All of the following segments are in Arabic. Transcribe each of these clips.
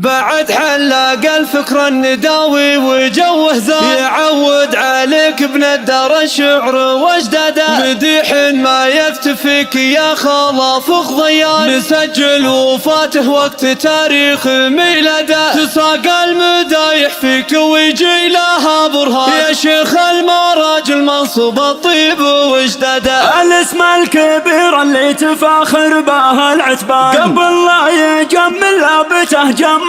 بعد حلاق الفكر النداوي وجوه زان يعود عليك بندر الشعر واجداده مديح ما يكتفيك يا خلاف ضيان نسجل وفاته وقت تاريخ ميلاده تساق المدايح فيك ويجي لها برهان يا شيخ المراج المنصوب الطيب واجداده الاسم الكبير اللي تفاخر به العتبان قبل لا يجمل لابته جمال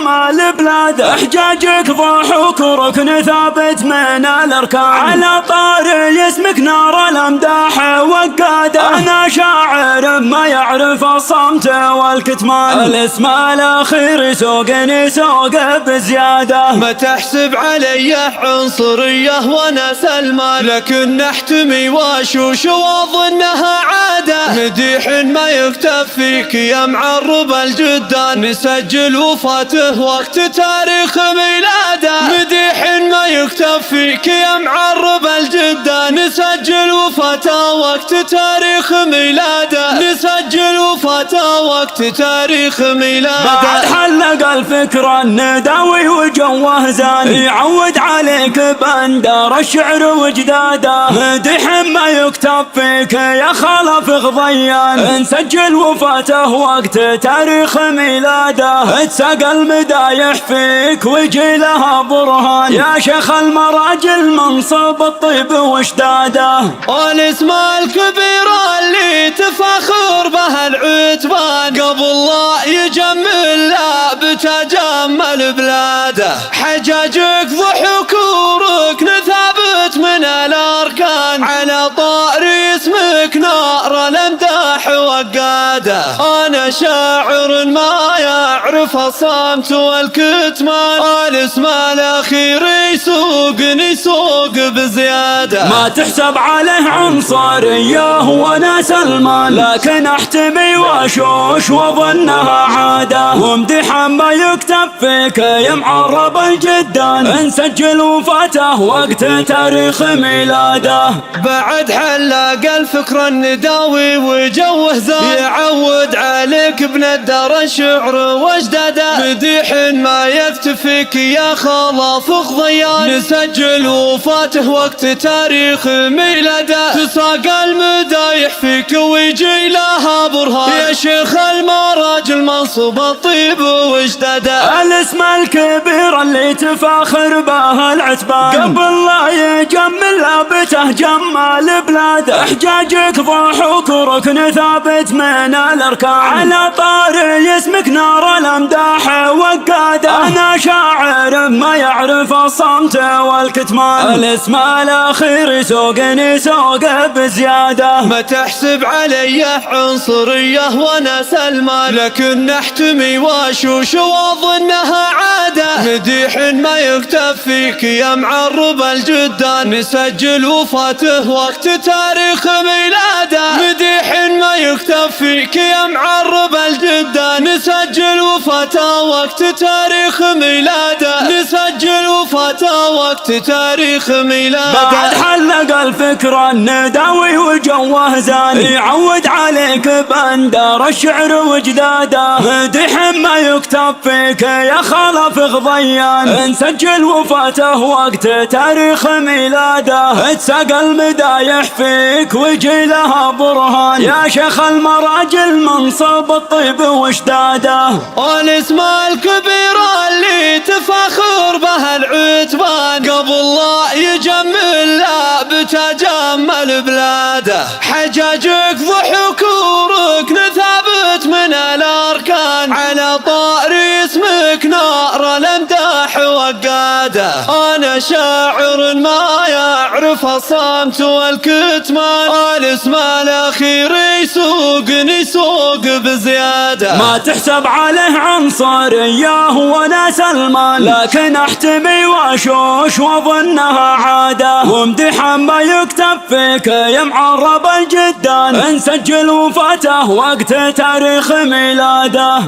بلاده احجاجك ضحوك وركن ثابت من الاركان على طاري اسمك نار الامداح وقاده انا شاعر ما يعرف الصمت والكتمان الاسم الاخير يسوقني سوق بزياده ما تحسب علي عنصريه وانا سلمان لكن نحتمي واشوش واظنها عاده مديح ما يكتب فيك يا معرب الجدان نسجل وفاته وقت تاريخ ميلاده مديح ما يكتب فيك يا معرب الجدان نسجل وفاته وقت تاريخ ميلاده نسجل وفاته وقت تاريخ ميلاده بعد حلق الفكر النداوي وجوه زان يعود عليك بندر الشعر وجداده مديح ما يكتب فيك يا خلف ضيان نسجل وفاته وقت تاريخ ميلاده اتساق المدايح فيك ويجي لها برهان يا شيخ المراجل منصب الطيب واشداده والاسم الكبير اللي تفاخر به العتبان قبل لا يجمل لا بتجمل بلاده حجاجك ضحك وركن ثابت من الاركان على طاري اسمك نار الامداح وقاده انا شاعر ما يعرف الصمت والكتمان الاسم الاخير يسوقني سوق بزياده ما تحسب عليه عنصريه وانا سلمان لكن احتمي واشوش واظنها عاده ومديح ما يكتب فيك يا معرب الجدان نسجل وفاته وقت تاريخ ميلاده بعد حلاق الفكر النداوي وجوه زان يعود عليك بندر الشعر واجداده مديح ما يكتفيك يا خلاف ضيان نسجل وفاته وقت تاريخ ميلاده تساق المدايح فيك ويجي لها برهان يا شيخ المراج المنصوب الطيب واجداده الاسم الكبير اللي تفاخر به العتبان قبل لا يجمل لابته جمال بلاده احجاجك ضحوك وركن ثابت من الاركان على طاري اسمك نار الامداح وقاده انا شاعر ما يعرف الصمت والكتمان الاسم الاخير يسوقني سوق بزياده ما تحسب علي عنصريه وانا سلمان لكن نحتمي واشوش واظنها عاده مديح ما يكتب فيك يا معرب الجدان نسجل وفاته وقت تاريخ ميلاده مديح ما يكتب فيك يا معرب الجدان نسجل وفاته وقت تاريخ ميلاده نسجل وفاته وقت تاريخ ميلاده بعد حلق الفكر النداوي وجوه زان يعود عليك بندر الشعر وجداده مديح ما يكتب فيك يا خلف ضيان نسجل وفاته وقت تاريخ ميلاده اتساق المدايح فيك ويجي لها برهان يا شيخ المراجل منصب الطيب واشداده والاسم الكبير اللي تفاخر به العتبان قبل لا يجمل لا بتجمل بلاده حجاجك ضحك وركن ثابت من الاركان على طاري اسمك نار الامداح وقاده انا شاعر ما يعرف الصمت والكتمان الاسم الاخير يسوقني سوق بزياده ما تحسب عليه عنصريه وانا سلمان لكن احتمي واشوش واظنها عاده ومديح ما يكتب فيك يا معرب الجدان نسجل وفاته وقت تاريخ ميلاده